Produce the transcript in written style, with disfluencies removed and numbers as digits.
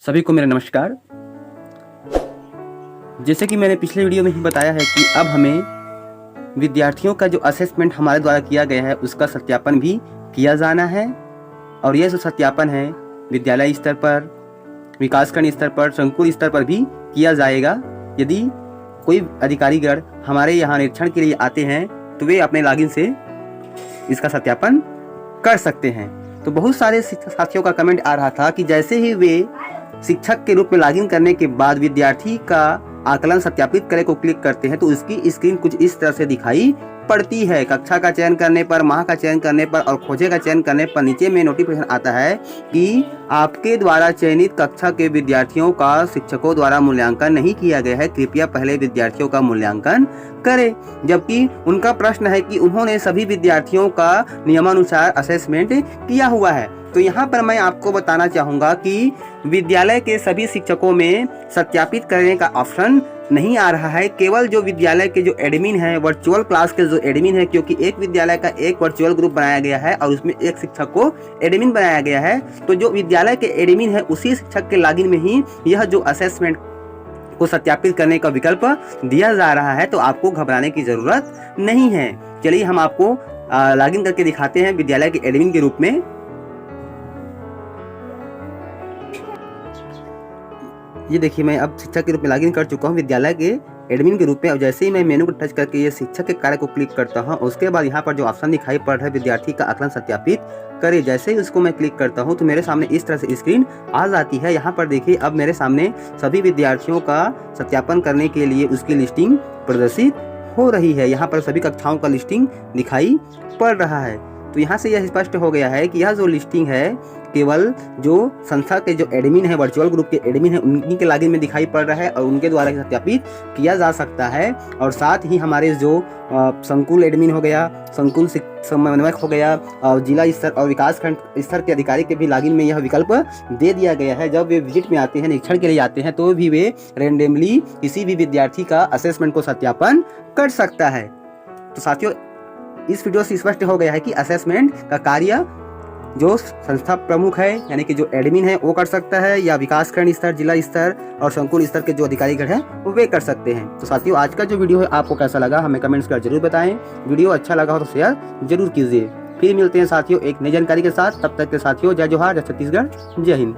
सभी को मेरा नमस्कार। जैसे कि मैंने पिछले वीडियो में ही बताया है कि अब हमें विद्यार्थियों का जो असेसमेंट हमारे द्वारा किया गया है उसका सत्यापन भी किया जाना है। और यह जो सत्यापन है विद्यालय स्तर पर, विकासखंड स्तर पर, संकुल स्तर पर भी किया जाएगा। यदि कोई अधिकारीगण हमारे यहाँ निरीक्षण के लिए आते हैं तो वे अपने लॉगिन से इसका सत्यापन कर सकते हैं। तो बहुत सारे साथियों का कमेंट आ रहा था कि जैसे ही वे शिक्षक के रूप में लॉगिन करने के बाद विद्यार्थी का आकलन सत्यापित करें को क्लिक करते हैं तो उसकी स्क्रीन कुछ इस तरह से दिखाई पड़ती है। कक्षा का चयन करने पर, माह का चयन करने पर और खोजे का चयन करने पर नीचे में नोटिफिकेशन आता है कि आपके द्वारा चयनित कक्षा के विद्यार्थियों का शिक्षकों द्वारा मूल्यांकन नहीं किया गया है, कृपया पहले विद्यार्थियों का मूल्यांकन करें। जबकि उनका प्रश्न है कि उन्होंने सभी विद्यार्थियों का नियमानुसार असेसमेंट किया हुआ है। तो यहाँ पर मैं आपको बताना चाहूँगा कि विद्यालय के सभी शिक्षकों में सत्यापित करने का ऑप्शन नहीं आ रहा है। केवल जो विद्यालय के जो एडमिन है, वर्चुअल क्लास के जो एडमिन है, क्योंकि एक विद्यालय का एक वर्चुअल ग्रुप बनाया गया है और उसमें एक शिक्षक को एडमिन बनाया गया है, तो जो विद्यालय के एडमिन है उसी शिक्षक के लॉगिन में ही यह जो असेसमेंट को सत्यापित करने का विकल्प दिया जा रहा है। तो आपको घबराने की जरूरत नहीं है। चलिए हम आपको लॉगिन करके दिखाते हैं विद्यालय के एडमिन के रूप में। ये देखिए, मैं अब शिक्षक के रूप में लॉगिन कर चुका हूँ विद्यालय के एडमिन के रूप में। और जैसे ही मैं मेनू को टच करके ये शिक्षक के कार्य को क्लिक करता हूँ, उसके बाद यहाँ पर जो ऑप्शन दिखाई पड़ रहा है विद्यार्थी का आकलन सत्यापित करें, जैसे ही उसको मैं क्लिक करता हूँ तो मेरे सामने इस तरह से स्क्रीन आ जाती है। यहाँ पर देखिए, अब मेरे सामने सभी विद्यार्थियों का सत्यापन करने के लिए उसकी लिस्टिंग प्रदर्शित हो रही है। यहाँ पर सभी कक्षाओं का लिस्टिंग दिखाई पड़ रहा है। तो यहाँ से यह स्पष्ट हो गया है कि यह जो लिस्टिंग है केवल जो संस्था के जो एडमिन है, वर्चुअल ग्रुप के एडमिन है, उन्हीं के लॉगिन में दिखाई पड़ रहा है और उनके द्वारा सत्यापित किया जा सकता है। और साथ ही हमारे जो संकुल एडमिन हो गया, संकुल समन्वयक हो गया और जिला स्तर और विकासखंड स्तर के अधिकारी के भी लॉगिन में यह विकल्प दे दिया गया है। जब वे विजिट में आते हैं, निरीक्षण के लिए आते हैं, तो भी वे रेंडमली किसी भी विद्यार्थी का असेसमेंट को सत्यापन कर सकता है। तो साथियों, इस वीडियो से स्पष्ट हो गया है कि असेसमेंट का कार्य जो संस्था प्रमुख है यानी कि जो एडमिन है वो कर सकता है, या विकासखंड स्तर, जिला स्तर और संकुल स्तर के जो अधिकारीगण हैं वो वे कर सकते हैं। तो साथियों, आज का जो वीडियो है आपको कैसा लगा हमें कमेंट्स कर जरूर बताएं। वीडियो अच्छा लगा हो तो शेयर जरूर कीजिए। फिर मिलते हैं साथियों एक नई जानकारी के साथ। तब तक के साथियों, जय जोहार, जय छत्तीसगढ़, जय हिंद।